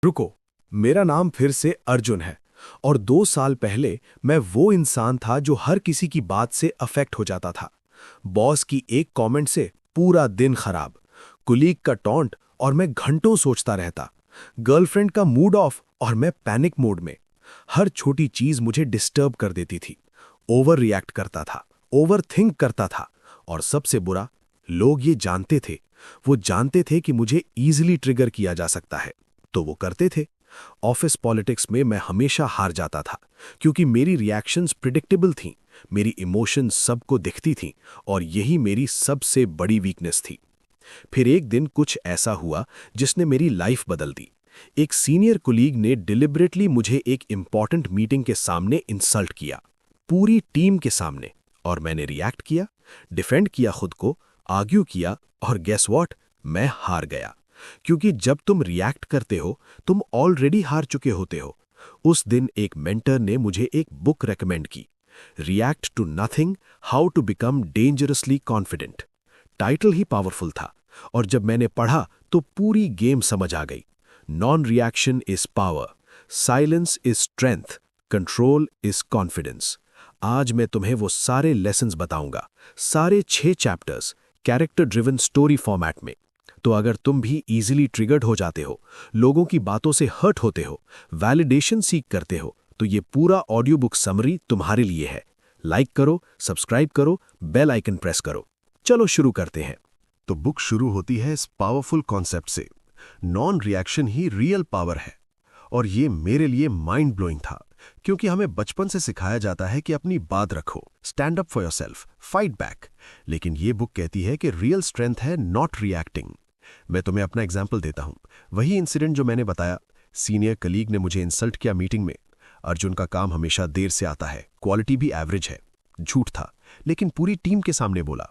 रुको, मेरा नाम फिर से अर्जुन है और 2 साल पहले मैं वो इंसान था जो हर किसी की बात से अफेक्ट हो जाता था। बॉस की एक कमेंट से पूरा दिन खराब, कुलीग का टॉन्ट और मैं घंटों सोचता रहता, गर्लफ्रेंड का मूड ऑफ और मैं पैनिक मोड में। हर छोटी चीज मुझे डिस्टर्ब कर देती थी, ओवर रिएक्ट करता था, ओवर थिंक करता था और सबसे बुरा, लोग ये जानते थे। वो जानते थे कि मुझे ईजिली ट्रिगर किया जा सकता है, तो वो करते थे। ऑफिस पॉलिटिक्स में मैं हमेशा हार जाता था क्योंकि मेरी रिएक्शंस प्रिडिक्टेबल थीं, मेरी इमोशंस सबको दिखती थीं और यही मेरी सबसे बड़ी वीकनेस थी। फिर एक दिन कुछ ऐसा हुआ जिसने मेरी लाइफ बदल दी। एक सीनियर कुलीग ने डिलिबरेटली मुझे एक इंपॉर्टेंट मीटिंग के सामने इंसल्ट किया, पूरी टीम के सामने, और मैंने रिएक्ट किया, डिफेंड किया खुद को, आर्ग्यू किया और गेस व्हाट, मैं हार गया। क्योंकि जब तुम रिएक्ट करते हो तुम ऑलरेडी हार चुके होते हो। उस दिन एक मेंटर ने मुझे एक बुक रेकमेंड की, react to nothing, how to become dangerously confident. Title ही पावरफुल था और जब मैंने पढ़ा तो पूरी गेम समझ आ गई। Non reaction is power, silence is strength, control is confidence. आज मैं तुम्हें वो सारे लेसन्स बताऊंगा, सारे 6 chapters, character driven story format में। तो अगर तुम भी इजीली ट्रिगर्ड हो जाते हो, लोगों की बातों से हर्ट होते हो, वैलिडेशन सीख करते हो, तो ये पूरा ऑडियो बुक समरी तुम्हारे लिए है। लाइक करो, सब्सक्राइब करो, बेल आइकन प्रेस करो। चलो शुरू करते हैं। तो बुक शुरू होती है इस पावरफुल कॉन्सेप्ट से, नॉन रिएक्शन ही रियल पावर है। और ये मेरे लिए माइंड ब्लोइंग था, क्योंकि हमें बचपन से सिखाया जाता है कि अपनी बात रखो, stand up for yourself, fight back. लेकिन ये बुक कहती है कि रियल स्ट्रेंथ है नॉट रिएक्टिंग। मैं तुम्हें अपना एग्जाम्पल देता हूं, वही इंसिडेंट जो मैंने बताया। सीनियर कलीग ने मुझे इंसल्ट किया मीटिंग में। अर्जुन का काम हमेशा देर से आता है, क्वालिटी भी एवरेज है। झूठ था, लेकिन पूरी टीम के सामने बोला।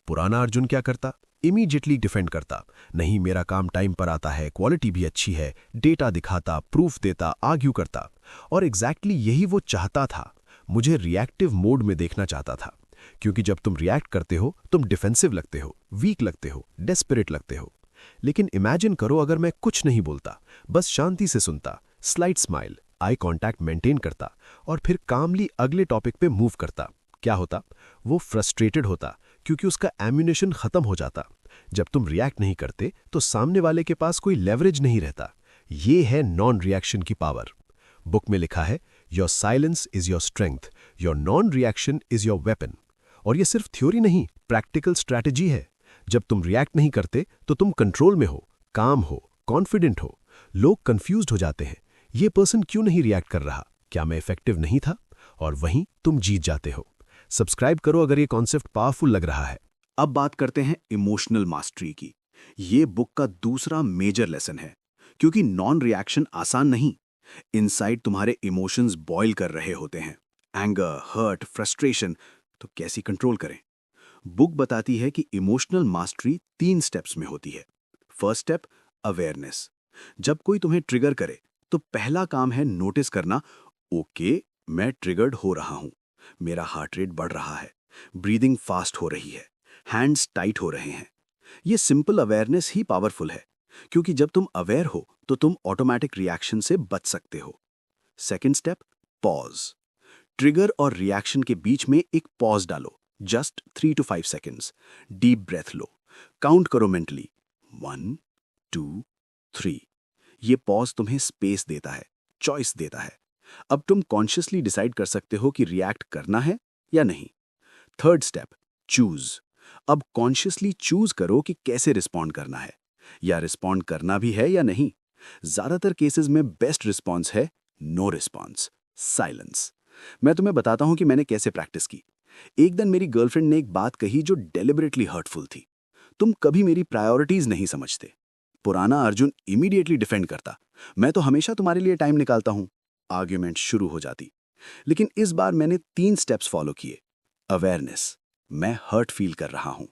पुराना अर्जुन क्या करता? इमीडिएटली डिफेंड करता, नहीं मेरा काम टाइम पर आता है, क्वालिटी भी अच्छी है, डेटा दिखाता, प्रूफ देता, आर्ग्यू करता। और एग्जैक्टली यही वो चाहता था, मुझे रिएक्टिव मोड में देखना चाहता था। क्योंकि जब तुम रिएक्ट करते हो तुम डिफेंसिव लगते हो, वीक लगते हो, डेस्परेट लगते हो। लेकिन इमेजिन करो अगर मैं कुछ नहीं बोलता, बस शांति से सुनता, slight smile, eye contact maintain करता और फिर कामली अगले टॉपिक पे मूव करता। क्या होता? वो फ्रस्ट्रेटेड होता क्योंकि उसका एम्यूनेशन खत्म हो जाता। जब तुम रिएक्ट नहीं करते तो सामने वाले के पास कोई लेवरेज नहीं रहता। ये है नॉन रिएक्शन की पावर। बुक में लिखा है, your silence is your strength, your non reaction is your weapon. और ये सिर्फ थ्योरी नहीं, प्रैक्टिकल स्ट्रैटेजी है। जब तुम रिएक्ट नहीं करते तो तुम कंट्रोल में हो, काम हो, कॉन्फिडेंट हो। लोग कंफ्यूज्ड हो जाते हैं, ये पर्सन क्यों नहीं रिएक्ट कर रहा, क्या मैं इफेक्टिव नहीं था? और वहीं तुम जीत जाते हो। सब्सक्राइब करो अगर ये कॉन्सेप्ट पावरफुल लग रहा है। अब बात करते हैं इमोशनल मास्टरी की। ये बुक का दूसरा मेजर लेसन है, क्योंकि नॉन रिएक्शन आसान नहीं। इनसाइड तुम्हारे इमोशंस बॉयल कर रहे होते हैं, एंगर, हर्ट, फ्रस्ट्रेशन। तो कैसी कंट्रोल करें? बुक बताती है कि इमोशनल मास्टरी 3 स्टेप्स में होती है। First step, awareness. जब कोई तुम्हें ट्रिगर करे तो पहला काम है नोटिस करना, ओके मैं ट्रिगर्ड हो रहा हूं, मेरा हार्ट रेट बढ़ रहा है, ब्रीदिंग फास्ट हो रही है, हैंड्स टाइट हो रहे हैं। ये सिंपल अवेयरनेस ही पावरफुल है, क्योंकि जब तुम अवेयर हो तो तुम ऑटोमेटिक रिएक्शन से बच सकते हो। Second step, pause. ट्रिगर और रिएक्शन के बीच में एक पॉज डालो, just 3 to 5 seconds. Deep breath लो, काउंट करो मेंटली, 1 2 3। ये पॉज तुम्हें स्पेस देता है, चॉइस देता है। अब तुम कॉन्शियसली डिसाइड कर सकते हो कि रिएक्ट करना है या नहीं। Third step, choose. अब कॉन्शियसली चूज करो कि कैसे रिस्पॉन्ड करना है, या रिस्पॉन्ड करना भी है या नहीं। ज्यादातर केसेस में बेस्ट रिस्पॉन्स है नो रिस्पॉन्स, साइलेंस। मैं तुम्हें बताता हूं कि मैंने कैसे प्रैक्टिस की। एक दिन मेरी गर्लफ्रेंड ने एक बात कही जो डेलिबरेटली हर्टफुल थी। तुम कभी मेरी प्रायोरिटीज नहीं समझते। पुराना अर्जुन इमीडिएटली डिफेंड करता, मैं तो हमेशा तुम्हारे लिए टाइम निकालता हूं। आर्ग्यूमेंट शुरू हो जाती। लेकिन इस बार मैंने 3 स्टेप्स फॉलो किए। अवेयरनेस, मैं हर्ट फील कर रहा हूं।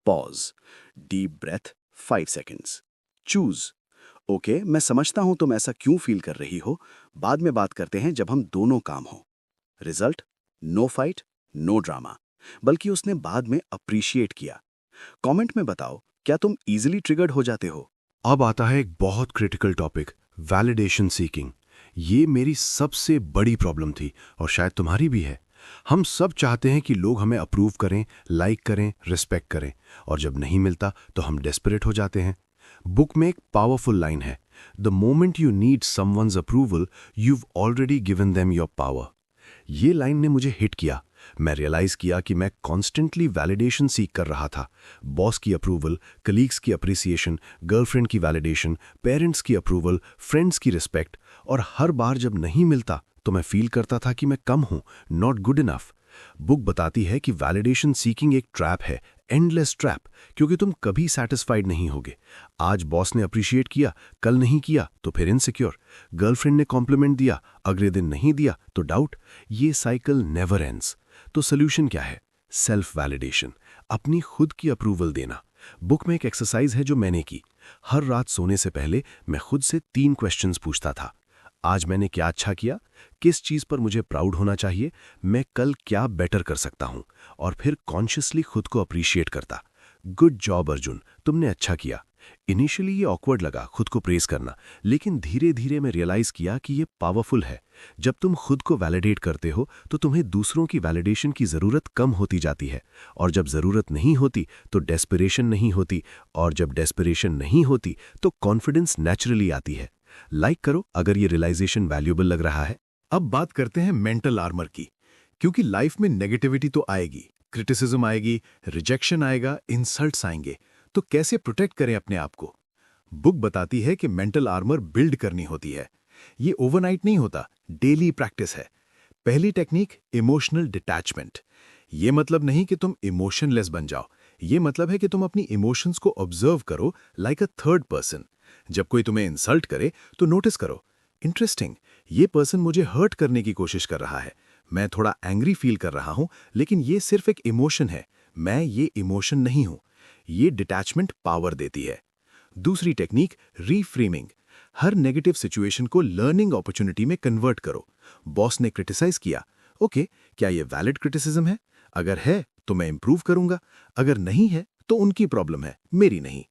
Pause, deep breath 5 seconds. Choose, okay मैं समझता हूं तुम ऐसा क्यों फील कर रही हो, बाद में बात करते हैं जब हम दोनों काम हो। Result, no fight, no drama, बल्कि उसने बाद में अप्रिशिएट किया। कमेंट में बताओ, क्या तुम इजीली ट्रिगर्ड हो जाते हो? अब आता है एक बहुत क्रिटिकल टॉपिक, वैलिडेशन सीकिंग, ये मेरी सबसे बड़ी प्रॉब्लम थी और शायद तुम्हारी भी है। हम सब चाहते हैं कि लोग हमें अप्रूव करें, लाइक करें, रिस्पेक्ट करें, और जब नहीं मिलता तो हम डेस्परेट हो जाते हैं। बुक में एक पावरफुल लाइन है, the moment you need someone's approval you've already given them your power। ये लाइन ने मुझे हिट किया। मैं रियलाइज किया कि मैं कॉन्स्टेंटली वैलिडेशन सीख कर रहा था। बॉस की अप्रूवल, कलीग्स की अप्रिसिएशन, गर्लफ्रेंड की वैलिडेशन, पेरेंट्स की अप्रूवल, फ्रेंड्स की रिस्पेक्ट, और हर बार जब नहीं मिलता तो मैं फील करता था कि मैं कम हूं, नॉट गुड इनफ। बुक बताती है कि वैलिडेशन सीकिंग एक ट्रैप है, एंडलेस ट्रैप, क्योंकि तुम कभी सेटिस्फाइड नहीं होगे। आज बॉस ने अप्रिशिएट किया, कल नहीं किया तो फिर इनसिक्योर। गर्लफ्रेंड ने कॉम्प्लीमेंट दिया, अगले दिन नहीं दिया तो डाउट। ये साइकिल नेवर एंड्स। तो सोल्यूशन क्या है? सेल्फ वैलिडेशन, अपनी खुद की अप्रूवल देना। बुक में एक एक्सरसाइज है जो मैंने की। हर रात सोने से पहले मैं खुद से 3 क्वेश्चंस पूछता था। आज मैंने क्या अच्छा किया, किस चीज पर मुझे प्राउड होना चाहिए, मैं कल क्या बेटर कर सकता हूं, और फिर कॉन्शियसली खुद को अप्रिशिएट करता। गुड जॉब अर्जुन, तुमने अच्छा किया। इनिशियली ये ऑकवर्ड लगा खुद को प्रेज करना, लेकिन धीरे धीरे मैं रियलाइज किया कि ये पावरफुल है। जब तुम खुद को वैलिडेट करते हो तो तुम्हें दूसरों की वैलिडेशन की जरूरत कम होती जाती है, और जब जरूरत नहीं होती तो डेस्परेशन नहीं होती, और जब डेस्परेशन नहीं होती तो कॉन्फिडेंस नेचुरली आती है। लाइक करो अगर ये रियलाइजेशन वैल्यूएबल लग रहा है। अब बात करते हैं मेंटल आर्मर की, क्योंकि लाइफ में नेगेटिविटी तो आएगी, क्रिटिसिज्म आएगी, रिजेक्शन आएगा, इंसल्ट्स आएंगे, तो कैसे प्रोटेक्ट करें अपने आप को? बुक बताती है कि मेंटल आर्मर बिल्ड करनी होती है। ये ओवरनाइट नहीं होता, डेली प्रैक्टिस है। पहली टेक्निक, इमोशनल डिटैचमेंट। ये मतलब नहीं कि तुम इमोशनलेस बन जाओ, ये मतलब है कि तुम अपनी इमोशंस को ऑब्जर्व करो लाइक अ थर्ड पर्सन। जब कोई तुम्हें इंसल्ट करे तो नोटिस करो, इंटरेस्टिंग, ये पर्सन मुझे हर्ट करने की कोशिश कर रहा है, मैं थोड़ा एंग्री फील कर रहा हूं, लेकिन ये सिर्फ एक इमोशन है, मैं ये इमोशन नहीं हूं। ये डिटैचमेंट पावर देती है। दूसरी टेक्निक, रीफ्रेमिंग। हर नेगेटिव सिचुएशन को लर्निंग अपॉर्चुनिटी में कन्वर्ट करो। बॉस ने क्रिटिसाइज किया, ओके, क्या ये वैलिड क्रिटिसिज्म है? अगर है तो मैं इंप्रूव करूंगा, अगर नहीं है तो उनकी प्रॉब्लम है, मेरी नहीं।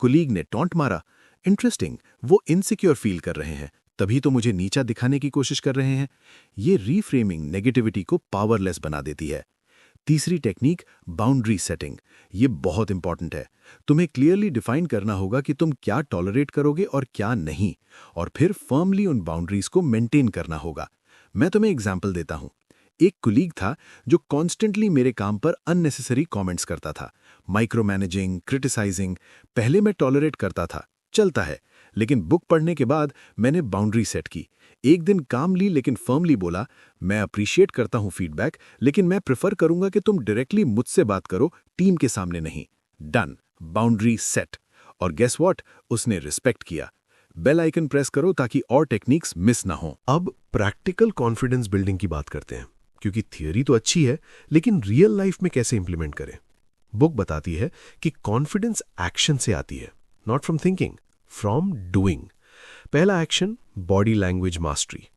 कुलीग ने टॉन्ट मारा, इंटरेस्टिंग, वो इनसिक्योर फील कर रहे हैं, तभी तो मुझे नीचा दिखाने की कोशिश कर रहे हैं। ये रीफ्रेमिंग नेगेटिविटी को पावरलेस बना देती है। तीसरी टेक्निक, बाउंड्री सेटिंग। ये बहुत इंपॉर्टेंट है। तुम्हें क्लियरली डिफाइन करना होगा कि तुम क्या टॉलरेट करोगे और क्या नहीं, और फिर फर्मली उन बाउंड्रीज को मेंटेन करना होगा। मैं तुम्हें एग्जाम्पल देता हूं। एक कुलीग था जो कॉन्स्टेंटली मेरे काम पर अननेसेसरी कमेंट्स करता था, माइक्रो मैनेजिंग, क्रिटिसाइजिंग। पहले मैं टॉलरेट करता था, चलता है, लेकिन बुक पढ़ने के बाद मैंने बाउंड्री सेट की। एक दिन काम ली लेकिन फर्मली बोला, मैं अप्रिशिएट करता हूं फीडबैक, लेकिन मैं प्रेफर करूंगा कि तुम डायरेक्टली मुझसे बात करो, टीम के सामने नहीं। Done, boundary set. और गेस व्हाट, उसने रिस्पेक्ट किया। बेल आइकन प्रेस करो ताकि और टेक्निक्स मिस ना हो। अब प्रैक्टिकल कॉन्फिडेंस बिल्डिंग की बात करते हैं, क्योंकि थियरी तो अच्छी है, लेकिन रियल लाइफ में कैसे इंप्लीमेंट करें। बुक बताती है कि कॉन्फिडेंस एक्शन से आती है, not from thinking, from doing. पहला एक्शन, बॉडी लैंग्वेज मास्टरी।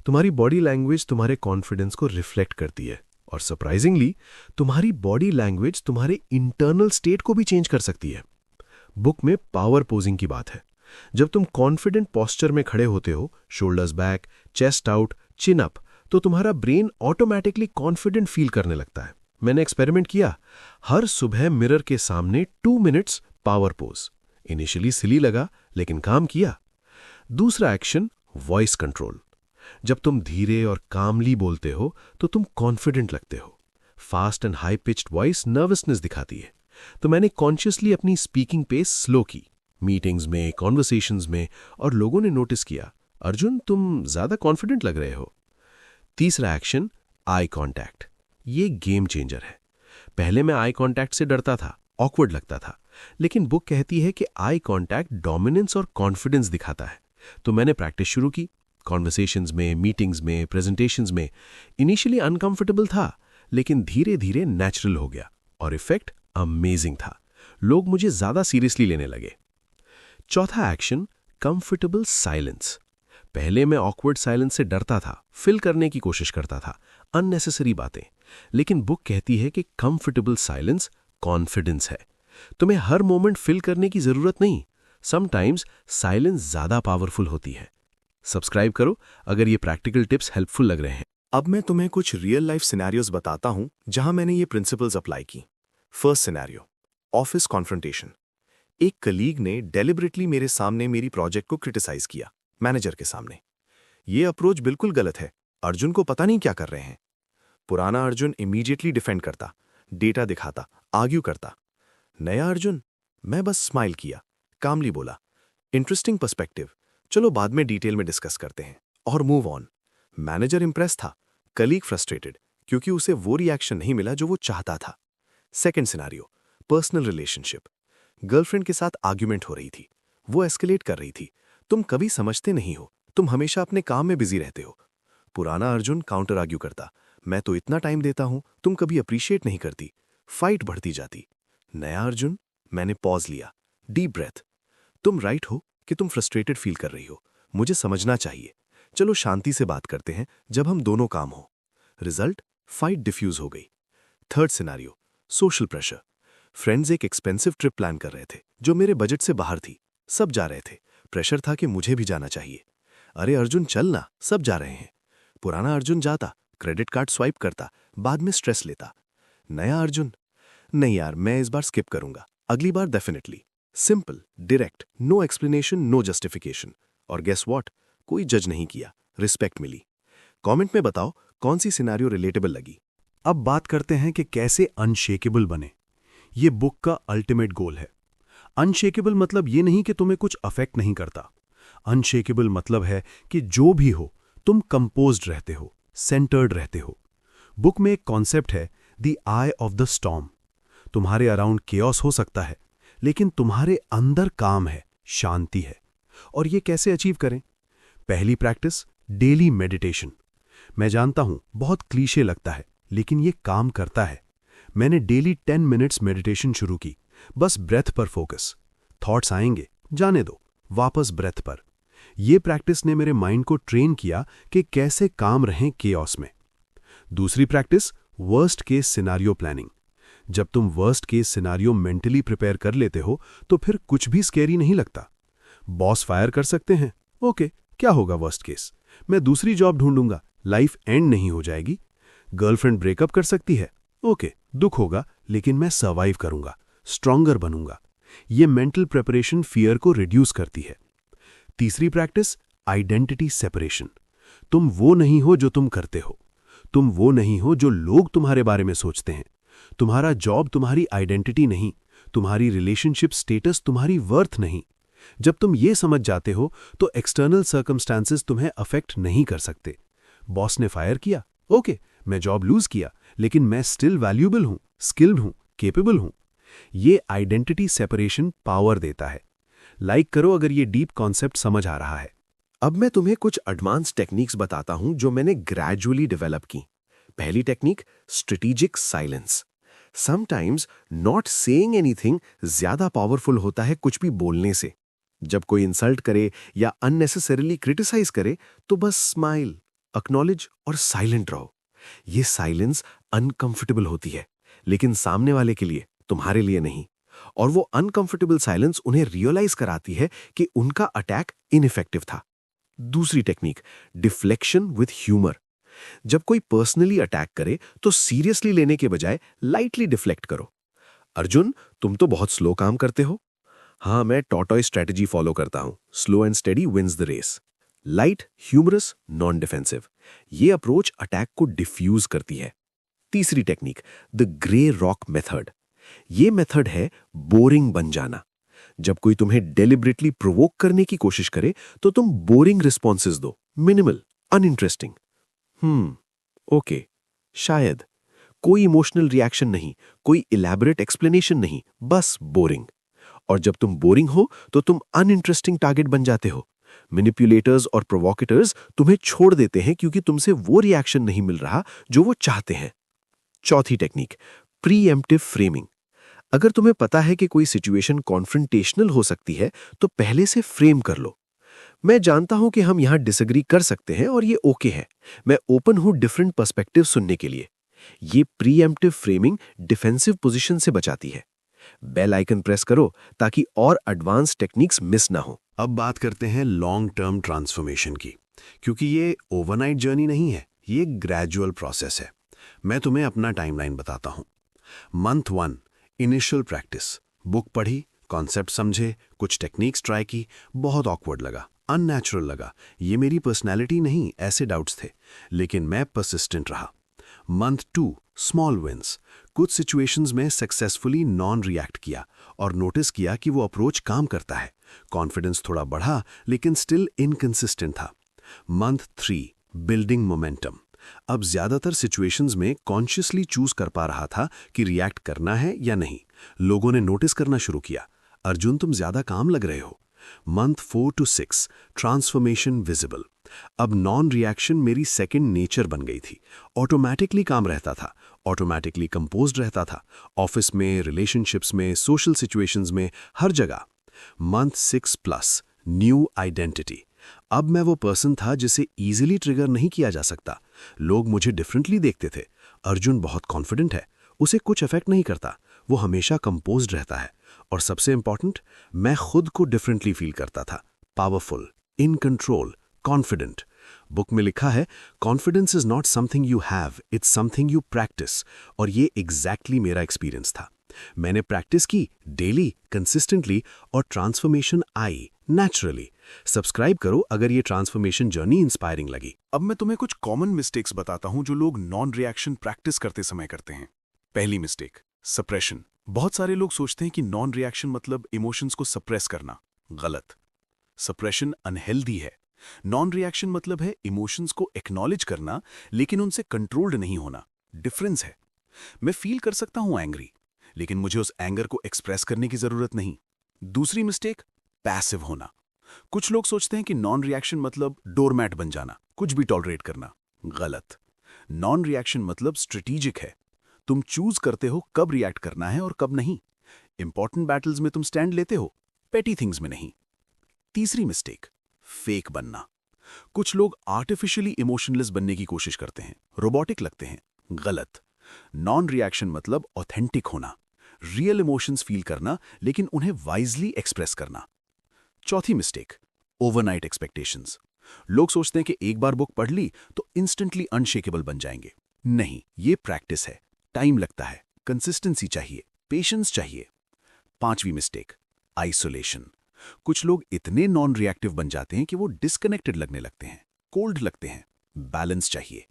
तुम्हारी बॉडी लैंग्वेज तुम्हारे कॉन्फिडेंस को रिफ्लेक्ट करती है, और सरप्राइजिंगली तुम्हारी बॉडी लैंग्वेज तुम्हारे इंटरनल स्टेट को भी चेंज कर सकती है। बुक में पावर पोजिंग की बात है। जब तुम कॉन्फिडेंट पोस्चर में खड़े होते हो, शोल्डर्स बैक, चेस्ट आउट, चिन अप, तो तुम्हारा ब्रेन ऑटोमेटिकली कॉन्फिडेंट फील करने लगता है। मैंने एक्सपेरिमेंट किया, हर सुबह मिरर के सामने 2 मिनट्स पावर पोज। इनिशियली सिली लगा, लेकिन काम किया। दूसरा एक्शन, वॉइस कंट्रोल। जब तुम धीरे और कामली बोलते हो तो तुम कॉन्फिडेंट लगते हो। Fast and high pitched voice nervousness दिखाती है। तो मैंने कॉन्शियसली अपनी स्पीकिंग पेस स्लो की, मीटिंग्स में, कॉन्वर्सेशंस में, और लोगों ने नोटिस किया, अर्जुन तुम ज्यादा कॉन्फिडेंट लग रहे हो। तीसरा एक्शन, आई कॉन्टैक्ट। ये गेम चेंजर है। पहले मैं आई कॉन्टैक्ट से डरता था, ऑकवर्ड लगता था, लेकिन बुक कहती है कि आई कॉन्टैक्ट डोमिनेंस और कॉन्फिडेंस दिखाता है। तो मैंने प्रैक्टिस शुरू की, कॉन्वर्सेशंस में, मीटिंग्स में, प्रेजेंटेशंस में। इनिशियली अनकंफर्टेबल था, लेकिन धीरे धीरे नेचुरल हो गया, और इफेक्ट अमेजिंग था। लोग मुझे ज्यादा सीरियसली लेने लगे। चौथा एक्शन, कंफर्टेबल साइलेंस। पहले मैं ऑकवर्ड साइलेंस से डरता था, फिल करने की कोशिश करता था, अननेसेसरी बातें। लेकिन बुक कहती है कि कंफर्टेबल साइलेंस कॉन्फिडेंस है। तुम्हें हर मोमेंट फिल करने की जरूरत नहीं, समटाइम्स साइलेंस ज्यादा पावरफुल होती है। सब्सक्राइब करो अगर ये प्रैक्टिकल टिप्स हेल्पफुल लग रहे हैं। अब मैं तुम्हें कुछ रियल लाइफ सिनेरियोज बताता हूं जहां मैंने ये प्रिंसिपल्स अप्लाई की। First scenario, office confrontation. एक कलीग ने डेलिबरेटली मेरे सामने मेरी प्रोजेक्ट को क्रिटिसाइज किया, मैनेजर के सामने। ये अप्रोच बिल्कुल गलत है। अर्जुन को पता नहीं क्या कर रहे हैं। पुराना अर्जुन इमीडिएटली डिफेंड करता, डेटा दिखाता, आर्ग्यू करता। नया अर्जुन, मैं बस स्माइल किया, कामली बोला, इंटरेस्टिंग पर्सपेक्टिव, चलो बाद में डिटेल में डिस्कस करते हैं, और मूव ऑन। मैनेजर इंप्रेस था, कलीग फ्रस्ट्रेटेड, क्योंकि उसे वो रिएक्शन नहीं मिला जो वो चाहता था। Second scenario, personal relationship. Girlfriend के साथ आर्ग्यूमेंट हो रही थी, वो एस्केलेट कर रही थी। तुम कभी समझते नहीं हो, तुम हमेशा अपने काम में बिजी रहते हो। पुराना अर्जुन काउंटर आर्ग्यू करता, मैं तो इतना टाइम देता हूं, तुम कभी अप्रिशिएट नहीं करती। फाइट बढ़ती जाती। नया अर्जुन, मैंने पॉज लिया, डीप ब्रेथ, तुम राइट हो कि तुम फ्रस्ट्रेटेड फील कर रही हो, मुझे समझना चाहिए, चलो शांति से बात करते हैं जब हम दोनों काम हो। रिजल्ट, फाइट डिफ्यूज हो गई। Third scenario, social pressure. Friends एक एक्सपेंसिव ट्रिप प्लान कर रहे थे जो मेरे बजट से बाहर थी। सब जा रहे थे, प्रेशर था कि मुझे भी जाना चाहिए। अरे अर्जुन चल ना, सब जा रहे हैं। पुराना अर्जुन जाता, क्रेडिट कार्ड स्वाइप करता, बाद में स्ट्रेस लेता। नया अर्जुन, नहीं यार मैं इस बार स्किप करूंगा, अगली बार definitely. Simple, direct, no explanation, no justification. और गेस व्हाट, कोई जज नहीं किया, रिस्पेक्ट मिली। कमेंट में बताओ कौन सी सिनेरियो रिलेटेबल लगी। अब बात करते हैं कि कैसे अनशेकेबल बने। ये बुक का अल्टीमेट गोल है। अनशेकेबल मतलब ये नहीं कि तुम्हें कुछ अफेक्ट नहीं करता। अनशेकेबल मतलब है कि जो भी हो तुम कंपोज्ड रहते हो, सेंटर्ड रहते हो। बुक में एक कॉन्सेप्ट है, the I of the storm. तुम्हारे अराउंड केओस हो सकता है, लेकिन तुम्हारे अंदर काम है, शांति है। और ये कैसे अचीव करें? पहली प्रैक्टिस, डेली मेडिटेशन। मैं जानता हूं बहुत क्लीशे लगता है, लेकिन ये काम करता है। मैंने डेली 10 मिनट्स मेडिटेशन शुरू की, बस ब्रेथ पर फोकस। थॉट्स आएंगे, जाने दो, वापस ब्रेथ पर। ये प्रैक्टिस ने मेरे माइंड को ट्रेन किया कि कैसे काम रहें केओस में। दूसरी practice, worst case scenario planning. जब तुम worst case scenario mentally prepare कर लेते हो तो फिर कुछ भी स्कैरी नहीं लगता। बॉस फायर कर सकते हैं, ओके, क्या होगा वर्स्ट केस? मैं दूसरी जॉब ढूंढूंगा, लाइफ एंड नहीं हो जाएगी। गर्लफ्रेंड ब्रेकअप कर सकती है, ओके, दुख होगा लेकिन मैं सर्वाइव करूंगा, स्ट्रॉन्गर बनूंगा। ये मेंटल प्रिपरेशन फियर को रिड्यूस करती है। तीसरी प्रैक्टिस, आइडेंटिटी सेपरेशन। तुम वो नहीं हो जो तुम करते हो, तुम वो नहीं हो जो लोग तुम्हारे बारे में सोचते हैं। तुम्हारा जॉब तुम्हारी आइडेंटिटी नहीं, तुम्हारी रिलेशनशिप स्टेटस तुम्हारी वर्थ नहीं। जब तुम ये समझ जाते हो तो एक्सटर्नल सर्कमस्टांसेस तुम्हें अफेक्ट नहीं कर सकते। बॉस ने फायर किया, ओके, मैं जॉब लूज किया, लेकिन मैं स्टिल वैल्यूएबल हूं, स्किल्ड हूं, केपेबल हूं। ये आइडेंटिटी सेपरेशन पावर देता है। लाइक करो अगर ये डीप कॉन्सेप्ट समझ आ रहा है। अब मैं तुम्हें कुछ एडवांस टेक्निक्स बताता हूं जो मैंने ग्रेजुअली डेवलप की। पहली technique, strategic silence. Sometimes not saying anything ज्यादा पावरफुल होता है कुछ भी बोलने से। जब कोई इंसल्ट करे या अननेसेसरीली क्रिटिसाइज करे तो बस स्माइल, एक्नॉलेज और साइलेंट रहो। ये साइलेंस अनकंफर्टेबल होती है, लेकिन सामने वाले के लिए, तुम्हारे लिए नहीं। और वो अनकंफर्टेबल साइलेंस उन्हें रियलाइज कराती है कि उनका अटैक इनइफेक्टिव था। दूसरी टेक्निक, डिफ्लेक्शन विथ ह्यूमर। जब कोई पर्सनली अटैक करे तो सीरियसली लेने के बजाय लाइटली डिफ्लेक्ट करो। अर्जुन, तुम तो बहुत स्लो काम करते हो। हाँ, मैं टॉर्टॉइस स्ट्रेटजी फॉलो करता हूं, slow and steady wins the race. Light, humorous, non defensive. ये अप्रोच अटैक को डिफ्यूज करती है। तीसरी technique, the grey rock method. ये मेथड है बोरिंग बन जाना। जब कोई तुम्हें डेलिबरेटली प्रोवोक करने की कोशिश करे तो तुम बोरिंग रिस्पॉन्सेज दो, मिनिमल, अनइंटरेस्टिंग। ओके, शायद। कोई इमोशनल रिएक्शन नहीं, कोई इलैबोरेट एक्सप्लेनेशन नहीं, बस बोरिंग। और जब तुम बोरिंग हो तो तुम अनइंटरेस्टिंग टारगेट बन जाते हो। मैनिपुलेटर्स और प्रोवोकेटर्स तुम्हें छोड़ देते हैं क्योंकि तुमसे वो रिएक्शन नहीं मिल रहा जो वो चाहते हैं। चौथी टेक्निक, प्रीएम्प्टिव फ्रेमिंग। अगर तुम्हें पता है कि कोई सिचुएशन कॉन्फ्रंटेशनल हो सकती है तो पहले से फ्रेम कर लो। मैं जानता हूं कि हम यहां डिसएग्री कर सकते हैं और ये ओके है। मैं ओपन हूं डिफरेंट पर्सपेक्टिव सुनने के लिए। ये प्रीएम्प्टिव फ्रेमिंग डिफेंसिव पोजीशन से बचाती है। बेल आइकन प्रेस करो ताकि और एडवांस टेक्निक्स मिस ना हो। अब बात करते हैं लॉन्ग टर्म ट्रांसफॉर्मेशन की, क्योंकि ये ओवरनाइट जर्नी नहीं है, ये ग्रेजुअल प्रोसेस है। मैं तुम्हें अपना टाइमलाइन बताता हूँ। मंथ 1 इनिशियल प्रैक्टिस, बुक पढ़ी, कॉन्सेप्ट समझे, कुछ टेक्निक्स ट्राई की, बहुत ऑकवर्ड लगा, अननेचुरल लगा, ये मेरी पर्सनैलिटी नहीं, ऐसे डाउट्स थे, लेकिन मैं परसिस्टेंट रहा। मंथ 2 स्मॉल विंस, कुछ सिचुएशंस में सक्सेसफुली नॉन रिएक्ट किया और नोटिस किया कि वो अप्रोच काम करता है। कॉन्फिडेंस थोड़ा बढ़ा लेकिन स्टिल इनकंसिस्टेंट था। मंथ 3 बिल्डिंग मोमेंटम, अब ज्यादातर सिचुएशंस में कॉन्शियसली चूज कर पा रहा था कि रिएक्ट करना है या नहीं। लोगों ने नोटिस करना शुरू किया, अर्जुन तुम ज्यादा काम लग रहे हो। मंथ 4 to 6 ट्रांसफॉर्मेशन विजिबल, अब नॉन रिएक्शन मेरी सेकंड नेचर बन गई थी। ऑटोमेटिकली काम रहता था, ऑटोमेटिकली कंपोज्ड रहता था, ऑफिस में, रिलेशनशिप्स में, सोशल सिचुएशंस में, हर जगह। मंथ 6+ न्यू आइडेंटिटी, अब मैं वो पर्सन था जिसे इजीली ट्रिगर नहीं किया जा सकता। लोग मुझे डिफरेंटली देखते थे। अर्जुन बहुत कॉन्फिडेंट है, उसे कुछ इफेक्ट नहीं करता, वो हमेशा कंपोज्ड रहता है। और सबसे इंपॉर्टेंट, मैं खुद को डिफरेंटली फील करता था, powerful, in control, confident. Book में लिखा है confidence is not something you have, it's something you practice. और ये एग्जैक्टली मेरा एक्सपीरियंस था। मैंने प्रैक्टिस की डेली, कंसिस्टेंटली, और ट्रांसफॉर्मेशन आई नेचुरली। सब्सक्राइब करो अगर ये ट्रांसफॉर्मेशन जर्नी इंस्पायरिंग लगी। अब मैं तुम्हें कुछ कॉमन मिस्टेक्स बताता हूं जो लोग नॉन रिएक्शन प्रैक्टिस करते समय करते हैं। पहली मिस्टेक, सप्रेशन। बहुत सारे लोग सोचते हैं कि नॉन रिएक्शन मतलब इमोशंस को सप्रेस करना। गलत। सप्रेशन अनहेल्दी है। नॉन रिएक्शन मतलब है इमोशंस को एक्नॉलेज करना लेकिन उनसे कंट्रोल्ड नहीं होना। डिफरेंस है। मैं फील कर सकता हूं एंग्री, लेकिन मुझे उस एंगर को एक्सप्रेस करने की जरूरत नहीं। दूसरी मिस्टेक, पैसिव होना। कुछ लोग सोचते हैं कि नॉन रिएक्शन मतलब डोरमैट बन जाना, कुछ भी टॉलरेट करना। गलत। नॉन रिएक्शन मतलब स्ट्रेटेजिक है। तुम चूज करते हो कब रिएक्ट करना है और कब नहीं। इंपॉर्टेंट बैटल्स में तुम स्टैंड लेते हो, पेटी थिंग्स में नहीं। तीसरी मिस्टेक, फेक बनना। कुछ लोग आर्टिफिशियली इमोशनलेस बनने की कोशिश करते हैं, रोबोटिक लगते हैं। गलत। नॉन रिएक्शन मतलब ऑथेंटिक होना, रियल इमोशंस फील करना लेकिन उन्हें वाइजली एक्सप्रेस करना। चौथी मिस्टेक, ओवरनाइट एक्सपेक्टेशंस। लोग सोचते हैं कि एक बार बुक पढ़ ली तो इंस्टेंटली अनशेकेबल बन जाएंगे। नहीं, ये प्रैक्टिस है, टाइम लगता है, कंसिस्टेंसी चाहिए, पेशेंस चाहिए। पांचवी मिस्टेक, आइसोलेशन। कुछ लोग इतने नॉन रिएक्टिव बन जाते हैं कि वो डिस्कनेक्टेड लगने लगते हैं, कोल्ड लगते हैं। बैलेंस चाहिए।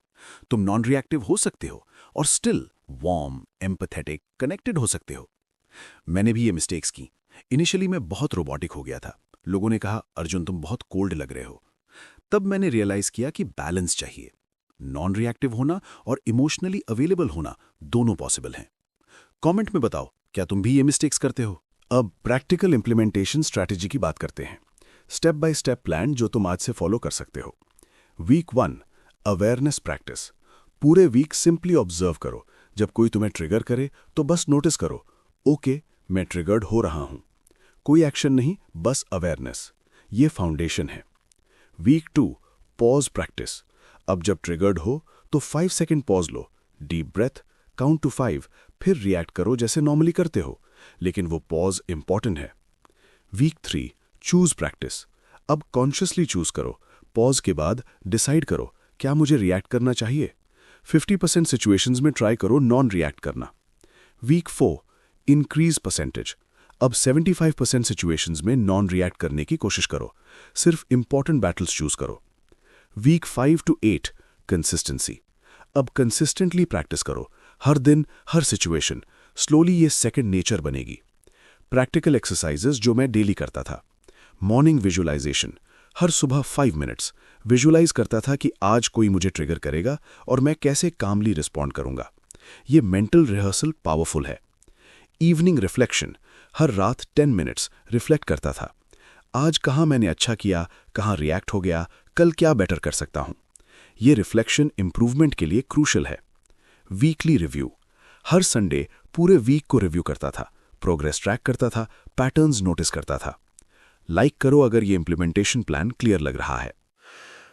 तुम नॉन रिएक्टिव हो सकते हो और स्टिल वार्म, एम्पैथेटिक, कनेक्टेड हो सकते हो। मैंने भी ये मिस्टेक्स की। इनिशियली मैं बहुत रोबोटिक हो गया था। लोगों ने कहा अर्जुन तुम बहुत कोल्ड लग रहे हो। तब मैंने रियलाइज किया कि बैलेंस चाहिए। नॉन रिएक्टिव होना और इमोशनली अवेलेबल होना दोनों पॉसिबल हैं। कमेंट में बताओ, क्या तुम भी ये मिस्टेक्स करते हो? अब प्रैक्टिकल इंप्लीमेंटेशन स्ट्रैटेजी की बात करते हैं। स्टेप बाय स्टेप प्लान जो तुम आज से फॉलो कर सकते हो। Week 1 awareness practice. पूरे वीक सिंपली ऑब्जर्व करो। जब कोई तुम्हें ट्रिगर करे तो बस नोटिस करो, ओके मैं ट्रिगर्ड हो रहा हूं। कोई एक्शन नहीं, बस अवेयरनेस। ये फाउंडेशन है। Week 2 pause practice. अब जब ट्रिगर्ड हो तो 5 सेकेंड पॉज लो, डीप ब्रेथ, काउंट टू 5, फिर रिएक्ट करो जैसे नॉर्मली करते हो, लेकिन वो पॉज इंपॉर्टेंट है। Week 3 choose practice. अब कॉन्शियसली चूज करो। पॉज के बाद डिसाइड करो, क्या मुझे रिएक्ट करना चाहिए। 50% सिचुएशंस में ट्राई करो नॉन रिएक्ट करना। Week 4 increase percentage. अब 75% सिचुएशंस में नॉन रिएक्ट करने की कोशिश करो। सिर्फ इंपॉर्टेंट बैटल्स चूज करो। Week 5 to 8 consistency. अब कंसिस्टेंटली प्रैक्टिस करो, हर दिन, हर सिचुएशन। स्लोली ये सेकंड नेचर बनेगी। प्रैक्टिकल एक्सरसाइजेस जो मैं डेली करता था। Morning visualisation. हर सुबह 5 मिनट्स विजुअलाइज करता था कि आज कोई मुझे ट्रिगर करेगा और मैं कैसे कामली रिस्पॉन्ड करूंगा। ये मेंटल रिहर्सल पावरफुल है। Evening reflection. हर रात 10 मिनट्स रिफ्लेक्ट करता था। आज कहाँ मैंने अच्छा किया, कहाँ रिएक्ट हो गया, कल क्या बेटर कर सकता हूं। ये रिफ्लेक्शन इंप्रूवमेंट के लिए क्रूशल है। Weekly review. हर संडे पूरे वीक को रिव्यू करता था, प्रोग्रेस ट्रैक करता था, पैटर्न्स नोटिस करता था। लाइक करो अगर ये इंप्लीमेंटेशन प्लान क्लियर लग रहा है।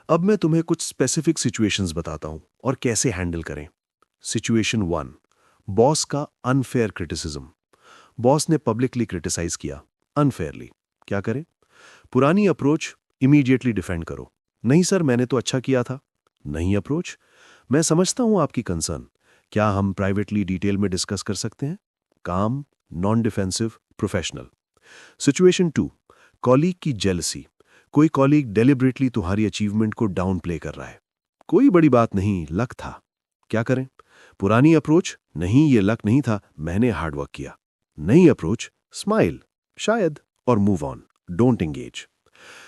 अब मैं तुम्हें कुछ स्पेसिफिक सिचुएशंस बताता हूं और कैसे हैंडल करें। सिचुएशन 1 बॉस का अनफेयर क्रिटिसिज्म। बॉस ने पब्लिकली क्रिटिसाइज किया अनफेयरली, क्या करें? पुरानी अप्रोच, इमीडिएटली डिफेंड करो, नहीं सर मैंने तो अच्छा किया था। नई अप्रोच, मैं समझता हूं आपकी कंसर्न, क्या हम प्राइवेटली डिटेल में डिस्कस कर सकते हैं? काम, non defensive, professional. Situation 2, colleague की जेलसी, कोई कॉलीग डेलिबरेटली तुम्हारी अचीवमेंट को डाउन प्ले कर रहा है। कोई बड़ी बात नहीं, लक था, क्या करें? पुरानी अप्रोच, नहीं ये लक नहीं था, मैंने हार्डवर्क किया। नई अप्रोच, स्माइल, शायद, और move on, don't engage.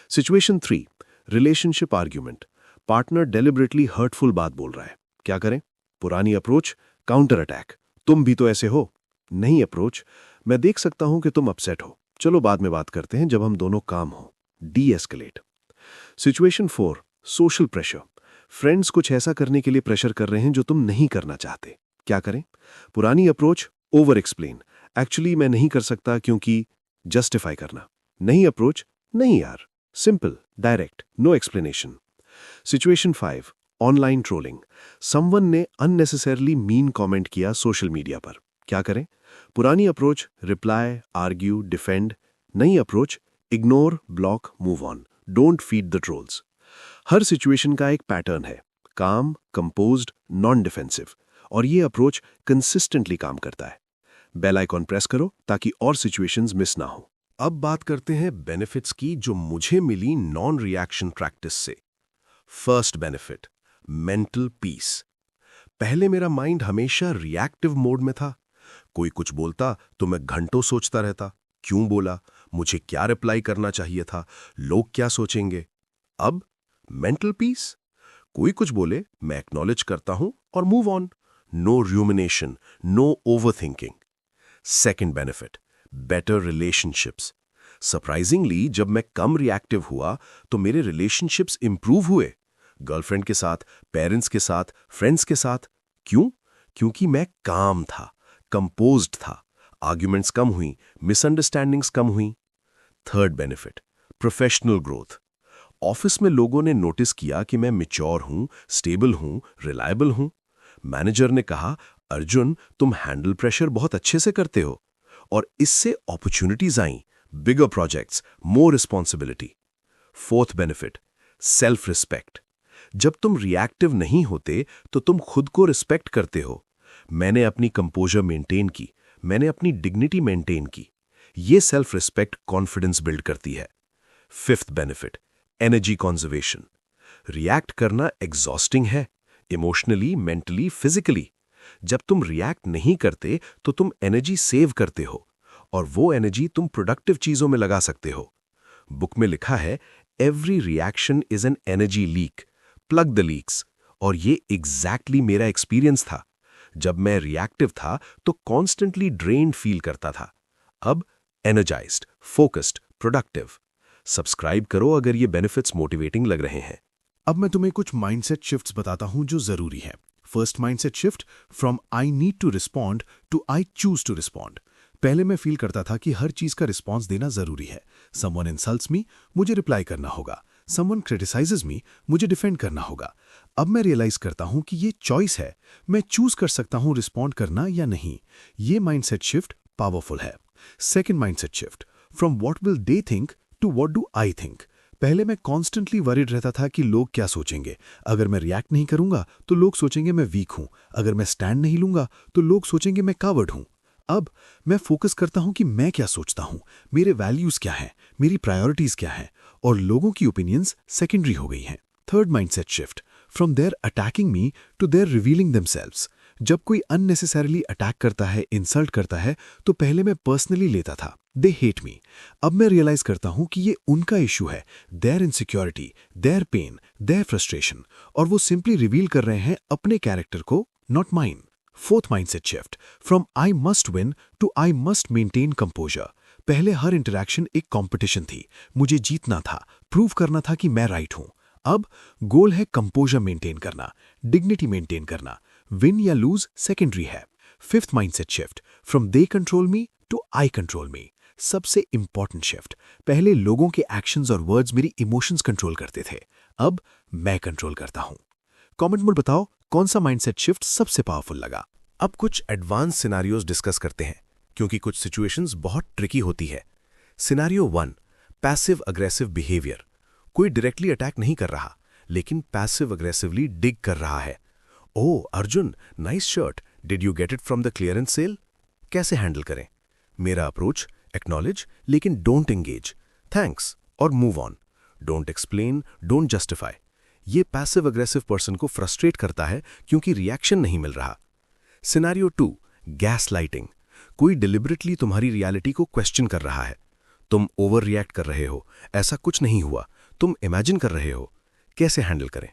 Situation 3, relationship argument, partner deliberately hurtful बात बोल रहा है, क्या करें? पुरानी अप्रोच, काउंटर अटैक, तुम भी तो ऐसे हो। नई अप्रोच, मैं देख सकता हूं कि तुम अपसेट हो, चलो बाद में बात करते हैं जब हम दोनों काम हो, D escalate. Situation 4, social pressure, friends कुछ ऐसा करने के लिए प्रेशर कर रहे हैं जो तुम नहीं करना चाहते, क्या करें? पुरानी अप्रोच, ओवर एक्सप्लेन, एक्चुअली मैं नहीं कर सकता क्योंकि, जस्टिफाई करना। नई अप्रोच, नहीं यार, simple, direct, no explanation. Situation 5, online trolling, someone ने अननेसेसरली मीन कमेंट किया सोशल मीडिया पर, क्या करें? पुरानी अप्रोच, रिप्लाई, आर्ग्यू, डिफेंड। नई approach, ignore, block, move on, don't feed the trolls. हर सिचुएशन का एक पैटर्न है, काम, कंपोज्ड, नॉन डिफेंसिव, और ये अप्रोच कंसिस्टेंटली काम करता है। बेल आइकॉन प्रेस करो ताकि और सिचुएशंस मिस ना हो। अब बात करते हैं बेनिफिट्स की जो मुझे मिली नॉन रिएक्शन प्रैक्टिस से। First benefit, mental peace. पहले मेरा माइंड हमेशा रिएक्टिव मोड में था, कोई कुछ बोलता तो मैं घंटों सोचता रहता, क्यों बोला, मुझे क्या रिप्लाई करना चाहिए था, लोग क्या सोचेंगे। अब मेंटल पीस, कोई कुछ बोले मैं एक्नॉलेज करता हूं और move on, no rumination, no overthinking. Second benefit, better relationships. Surprisingly जब मैं कम रिएक्टिव हुआ तो मेरे रिलेशनशिप्स इंप्रूव हुए, गर्लफ्रेंड के साथ, पेरेंट्स के साथ, फ्रेंड्स के साथ। क्यों? क्योंकि मैं काम था, कंपोज्ड था, आर्ग्यूमेंट्स कम हुई, मिसअंडरस्टैंडिंग्स कम हुई। Third benefit, professional growth. Office में लोगों ने नोटिस किया कि मैं मैच्योर हूं, स्टेबल हूं, रिलायबल हूं। मैनेजर ने कहा, अर्जुन तुम हैंडल प्रेशर बहुत अच्छे से करते हो, और इससे अपॉर्चुनिटीज आईं, bigger projects, more responsibility. Fourth benefit, self respect. जब तुम रिएक्टिव नहीं होते तो तुम खुद को रिस्पेक्ट करते हो। मैंने अपनी कंपोजर मेंटेन की, मैंने अपनी डिग्निटी मेंटेन की। ये सेल्फ रिस्पेक्ट कॉन्फिडेंस बिल्ड करती है। Fifth benefit, energy conservation. React करना एग्जॉस्टिंग है, इमोशनली, मेंटली, फिजिकली। जब तुम रिएक्ट नहीं करते तो तुम एनर्जी सेव करते हो, और वो एनर्जी तुम प्रोडक्टिव चीजों में लगा सकते हो। बुक में लिखा है, every reaction is an energy leak, plug the leaks. और ये एग्जैक्टली मेरा एक्सपीरियंस था। जब मैं रिएक्टिव था तो कॉन्स्टेंटली ड्रेन्ड फील करता था, अब एनर्जाइज्ड, फोकस्ड, प्रोडक्टिव। सब्सक्राइब करो अगर ये बेनिफिट्स मोटिवेटिंग लग रहे हैं। अब मैं तुम्हें कुछ माइंडसेट शिफ्ट्स बताता हूं जो जरूरी है। First mindset shift, from I need to respond to I choose to respond. पहले मैं फील करता था कि हर चीज का रिस्पॉन्स देना जरूरी है। समवन इंसल्ट्स मी, मुझे रिप्लाई करना होगा। समवन क्रिटिसाइजेस मी, मुझे डिफेंड करना होगा। अब मैं रियलाइज करता हूं कि ये चॉइस है, मैं चूज कर सकता हूं रिस्पॉन्ड करना या नहीं। ये माइंडसेट शिफ्ट पावरफुल है। Second mindset shift, from what will they think to what do I think. पहले मैं कॉन्स्टेंटली वरीड रहता था कि लोग क्या सोचेंगे। अगर मैं रिएक्ट नहीं करूंगा तो लोग सोचेंगे मैं वीक हूं, अगर मैं स्टैंड नहीं लूंगा तो लोग सोचेंगे मैं कावर्ड हूं। अब मैं फोकस करता हूं कि मैं क्या सोचता हूं, मेरे वैल्यूज क्या हैं, मेरी प्रायोरिटीज क्या हैं, और लोगों की ओपिनियंस सेकेंडरी हो गई हैं। Third mindset shift, from their attacking me to their revealing themselves. जब कोई अननेसेसरली अटैक करता है, इंसल्ट करता है, तो पहले मैं पर्सनली लेता था, दे हेट मी। अब मैं रियलाइज करता हूं कि ये उनका इशू है, their insecurity, their pain, their frustration, और वो सिंपली रिवील कर रहे हैं अपने कैरेक्टर को, not mine. Fourth mindset shift, from I must win to I must maintain composure. पहले हर इंटरैक्शन एक कंपटीशन थी, मुझे जीतना था, प्रूव करना था कि मैं राइट हूं। अब गोल है कंपोजर मेंटेन करना, डिग्निटी मेंटेन करना। विन या लूज सेकेंडरी है। Fifth mindset shift, from they control me to I control me. सबसे इंपॉर्टेंट शिफ्ट, पहले लोगों के एक्शंस और वर्ड्स मेरी इमोशंस कंट्रोल करते थे, अब मैं कंट्रोल करता हूं। कमेंट में बताओ कौन सा माइंडसेट शिफ्ट सबसे पावरफुल लगा। अब कुछ एडवांस सिनारियोज डिस्कस करते हैं। क्योंकि कुछ सिचुएशंस बहुत ट्रिकी होती है। Scenario 1, passive aggressive behaviour. कोई डायरेक्टली अटैक नहीं कर रहा, लेकिन पैसिव अग्रेसिवली डिग कर रहा है। Oh Arjun, nice shirt, did you get it from the clearance sale? कैसे हैंडल करें? मेरा अप्रोच, एक्नॉलेज लेकिन डोंट एंगेज, थैंक्स और move on. Don't explain, don't justify. ये पैसिव अग्रेसिव पर्सन को फ्रस्ट्रेट करता है क्योंकि रिएक्शन नहीं मिल रहा। Scenario 2, gas lighting. कोई डिलिबरेटली तुम्हारी रियलिटी को क्वेश्चन कर रहा है। तुम ओवर रिएक्ट कर रहे हो, ऐसा कुछ नहीं हुआ, तुम इमेजिन कर रहे हो। कैसे हैंडल करें?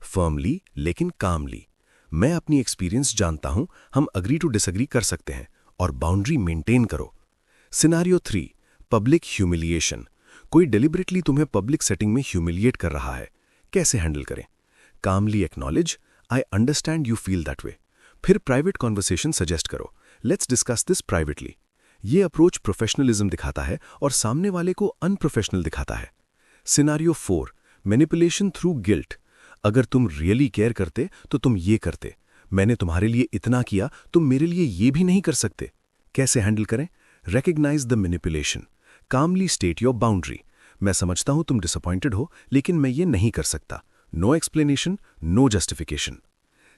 फर्मली लेकिन कामली। मैं अपनी एक्सपीरियंस जानता हूं, हम अग्री टू डिसएग्री कर सकते हैं, और बाउंड्री मेंटेन करो। Scenario 3, public humiliation. कोई डिलिबरेटली तुम्हें पब्लिक सेटिंग में ह्यूमिलिएट कर रहा है। कैसे हैंडल करें? Calmly acknowledge, I understand you feel that way. फिर प्राइवेट कॉन्वर्सेशन सजेस्ट करो, लेट्स डिस्कस दिस प्राइवेटली। ये अप्रोच प्रोफेशनलिज्म दिखाता है और सामने वाले को अनप्रोफेशनल दिखाता है। Scenario 4, manipulation through guilt. अगर तुम रियली केयर करते तो तुम ये करते। मैंने तुम्हारे लिए इतना किया, तुम मेरे लिए ये भी नहीं कर सकते। कैसे हैंडल करें? Recognise the manipulation, calmly state your boundary. मैं समझता हूं तुम डिसअपॉइंटेड हो, लेकिन मैं ये नहीं कर सकता। No explanation, no justification.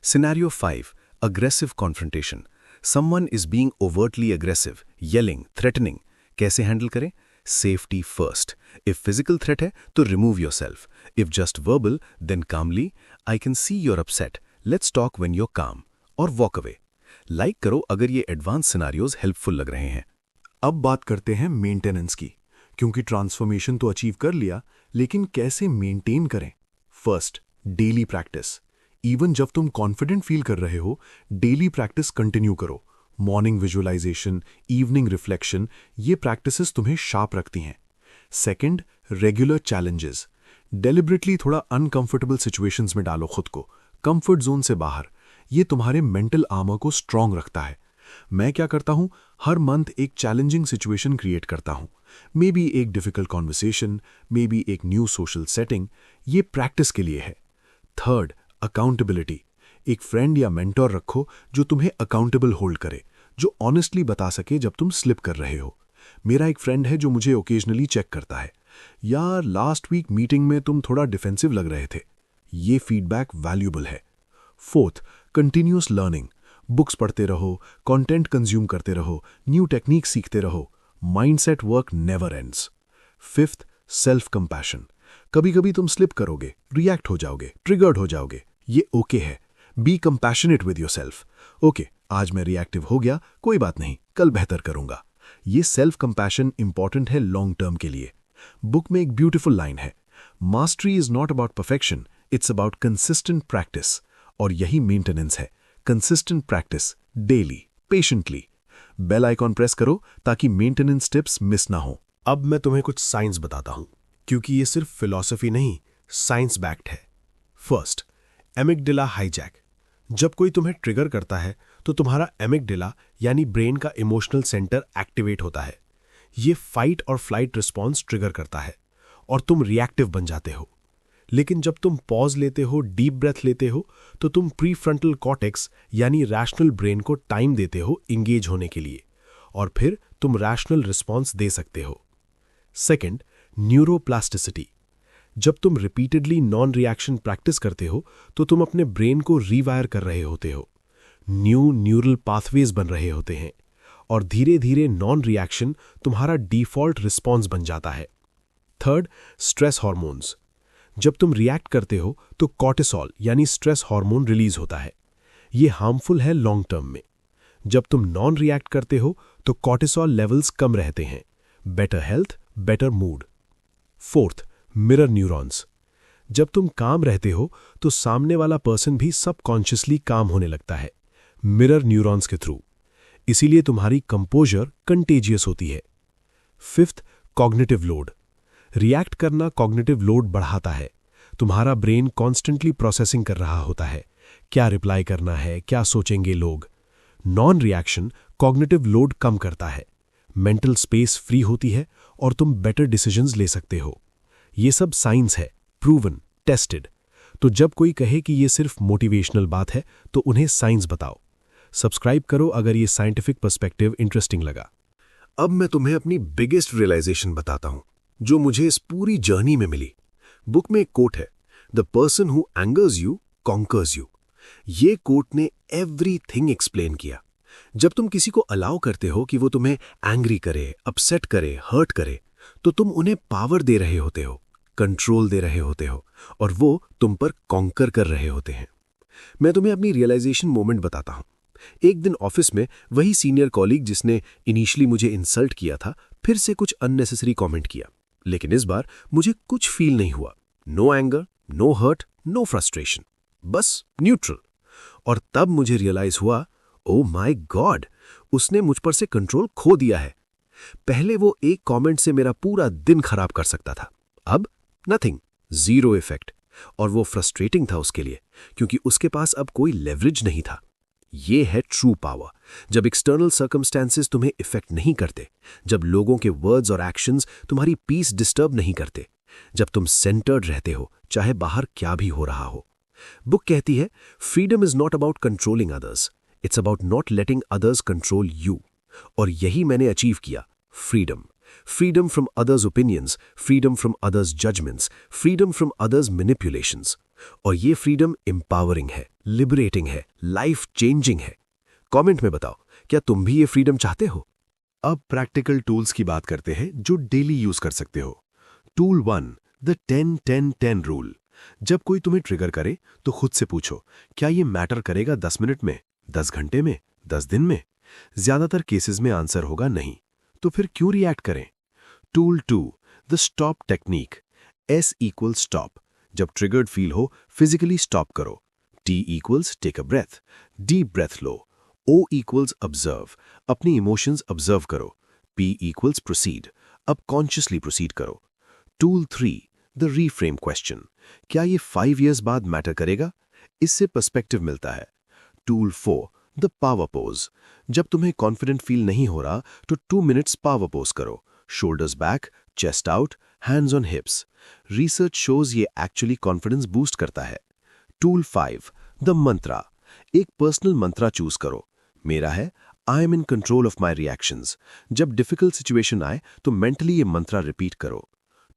Scenario 5, aggressive confrontation. Someone is being overtly aggressive, yelling, threatening. कैसे हैंडल करें? Safety first. If physical threat है तो remove yourself. If just verbal, then calmly, I can see your upset, let's talk when you're calm, और walk away. Like करो अगर ये advance scenarios helpful लग रहे हैं। अब बात करते हैं मेंटेनेंस की, क्योंकि ट्रांसफॉर्मेशन तो अचीव कर लिया, लेकिन कैसे मेंटेन करें? First, daily practice. इवन जब तुम कॉन्फिडेंट फील कर रहे हो, डेली प्रैक्टिस कंटिन्यू करो। मॉर्निंग विजुअलाइजेशन, इवनिंग रिफ्लेक्शन, ये प्रैक्टिसेस तुम्हें शार्प रखती हैं। Second, regular challenges. डेलिबरेटली थोड़ा अनकंफर्टेबल सिचुएशंस में डालो खुद को, कंफर्ट जोन से बाहर। ये तुम्हारे मेंटल आर्मर को स्ट्रांग रखता है। मैं क्या करता हूं, हर मंथ एक चैलेंजिंग सिचुएशन क्रिएट करता हूं। मे बी एक डिफिकल्ट कॉन्वर्सेशन, मे बी एक न्यू सोशल सेटिंग। ये प्रैक्टिस के लिए है। Third, accountability. एक फ्रेंड या मेंटोर रखो जो तुम्हें अकाउंटेबल होल्ड करे, जो ऑनेस्टली बता सके जब तुम स्लिप कर रहे हो। मेरा एक फ्रेंड है जो मुझे ओकेजनली चेक करता है, यार लास्ट वीक मीटिंग में तुम थोड़ा डिफेंसिव लग रहे थे। ये फीडबैक वैल्यूएबल है। Fourth, continuous learning. बुक्स पढ़ते रहो, कंटेंट कंज्यूम करते रहो, न्यू टेक्निक सीखते रहो। Mindset work never ends. Fifth, self compassion. कभी कभी तुम स्लिप करोगे, रिएक्ट हो जाओगे, ट्रिगर्ड हो जाओगे, ये ओके है। B compassionate with yourself. Okay, आज मैं रिएक्टिव हो गया, कोई बात नहीं, कल बेहतर करूंगा। ये सेल्फ कंपैशन इंपॉर्टेंट है लॉन्ग टर्म के लिए। बुक में एक ब्यूटीफुल लाइन है, mastery is not about perfection, it's about consistent practice. और यही मेंटेनेंस है, consistent practice, daily, patiently. Bell icon press करो ताकि मेंटेनेंस टिप्स मिस ना हो। अब मैं तुम्हें कुछ साइंस बताता हूं, क्योंकि ये सिर्फ फिलॉसफी नहीं, साइंस बैक्ड है। First, amygdala hijack. जब कोई तुम्हें ट्रिगर करता है तो तुम्हारा एमिगडाला यानी ब्रेन का इमोशनल सेंटर एक्टिवेट होता है। ये फाइट और फ्लाइट रिस्पॉन्स ट्रिगर करता है और तुम रिएक्टिव बन जाते हो। लेकिन जब तुम पॉज लेते हो, डीप ब्रेथ लेते हो, तो तुम प्रीफ्रंटल कॉर्टेक्स यानी रैशनल ब्रेन को टाइम देते हो इंगेज होने के लिए, और फिर तुम रैशनल रिस्पॉन्स दे सकते हो। Second, neuroplasticity. जब तुम रिपीटेडली नॉन रिएक्शन प्रैक्टिस करते हो तो तुम अपने ब्रेन को रीवायर कर रहे होते हो, न्यू न्यूरल पाथवेज बन रहे होते हैं, और धीरे धीरे नॉन रिएक्शन तुम्हारा डिफॉल्ट रिस्पॉन्स बन जाता है। Third, stress hormones. जब तुम रिएक्ट करते हो तो कॉर्टिसोल यानी स्ट्रेस हार्मोन रिलीज होता है। ये हार्मफुल है लॉन्ग टर्म में। जब तुम नॉन रिएक्ट करते हो तो कॉर्टिसोल लेवल्स कम रहते हैं। Better health, better mood. Fourth, mirror neurons. जब तुम काम रहते हो तो सामने वाला पर्सन भी सबकॉन्शियसली काम होने लगता है, मिरर न्यूरॉन्स के थ्रू। इसीलिए तुम्हारी कंपोजर कंटेजियस होती है। Fifth, cognitive load. रिएक्ट करना कॉग्निटिव लोड बढ़ाता है। तुम्हारा ब्रेन कॉन्स्टेंटली प्रोसेसिंग कर रहा होता है, क्या रिप्लाई करना है, क्या सोचेंगे लोग। नॉन रिएक्शन कॉग्निटिव लोड कम करता है, मेंटल स्पेस फ्री होती है और तुम बेटर डिसीजंस ले सकते हो। ये सब साइंस है, प्रूवन, टेस्टेड। तो जब कोई कहे कि ये सिर्फ मोटिवेशनल बात है तो उन्हें साइंस बताओ। सब्सक्राइब करो अगर ये साइंटिफिक पर्सपेक्टिव इंटरेस्टिंग लगा। अब मैं तुम्हें अपनी बिगेस्ट रियलाइजेशन बताता हूं जो मुझे इस पूरी जर्नी में मिली। बुक में एक कोट है, the person who angers you conquers you. ये कोट ने एवरीथिंग एक्सप्लेन किया। जब तुम किसी को अलाउ करते हो कि वो तुम्हें एंग्री करे, अपसेट करे, हर्ट करे, तो तुम उन्हें पावर दे रहे होते हो, कंट्रोल दे रहे होते हो, और वो तुम पर कॉन्कर कर रहे होते हैं। मैं तुम्हें अपनी रियलाइजेशन मोमेंट बताता हूं। एक दिन ऑफिस में वही सीनियर कॉलीग जिसने इनिशियली मुझे इंसल्ट किया था, फिर से कुछ अननेसेसरी कमेंट किया, लेकिन इस बार मुझे कुछ फील नहीं हुआ। No anger, no hurt, no frustration, बस न्यूट्रल। और तब मुझे रियलाइज हुआ, ओ माय गॉड, उसने मुझ पर से कंट्रोल खो दिया है। पहले वो एक कमेंट से मेरा पूरा दिन खराब कर सकता था, अब नथिंग, जीरो इफेक्ट। और वो फ्रस्ट्रेटिंग था उसके लिए, क्योंकि उसके पास अब कोई लेवरेज नहीं था। ये है ट्रू पावर, जब एक्सटर्नल सर्कमस्टेंसेस तुम्हें इफेक्ट नहीं करते, जब लोगों के वर्ड्स और एक्शंस तुम्हारी पीस डिस्टर्ब नहीं करते, जब तुम सेंटर्ड रहते हो, चाहे बाहर क्या भी हो रहा हो। बुक कहती है, freedom is not about controlling others, it's about not letting others control you. और यही मैंने अचीव किया, freedom. Freedom from others opinions, freedom from others judgments, freedom from others manipulations. और ये फ्रीडम एम्पावरिंग है, लिबरेटिंग है, लाइफ चेंजिंग है। Comment में बताओ, क्या तुम भी ये फ्रीडम चाहते हो? अब प्रैक्टिकल टूल्स की बात करते हैं जो डेली यूज कर सकते हो। Tool 1, the 10-10-10 rule. जब कोई तुम्हें ट्रिगर करे तो खुद से पूछो, क्या ये मैटर करेगा 10 मिनट में, 10 घंटे में, 10 दिन में? ज्यादातर केसेस में आंसर होगा नहीं, तो फिर क्यों रिएक्ट करें? Tool 2, the stop technique. S = stop. जब ट्रिगर्ड फील हो, फिजिकली स्टॉप करो। T = take a breath, deep breath लो। O = ऑब्जर्व, अपनी इमोशंस ऑब्जर्व करो। P = प्रोसीड, अब कॉन्शियसली प्रोसीड करो। Tool 3, the reframe question. क्या ये 5 years बाद मैटर करेगा? इससे पर्सपेक्टिव मिलता है। Tool 4, the power pose. जब तुम्हें कॉन्फिडेंट फील नहीं हो रहा तो 2 minutes पावर पोज करो। Shoulders back, chest out, hands on हिप्स। Research shows ये एक्चुअली कॉन्फिडेंस बूस्ट करता है। टूल 5, द मंत्रा। एक पर्सनल मंत्रा चूज करो। मेरा है, I am in control of my reactions. जब डिफिकल्ट सिचुएशन आए तो मेंटली ये मंत्रा रिपीट करो।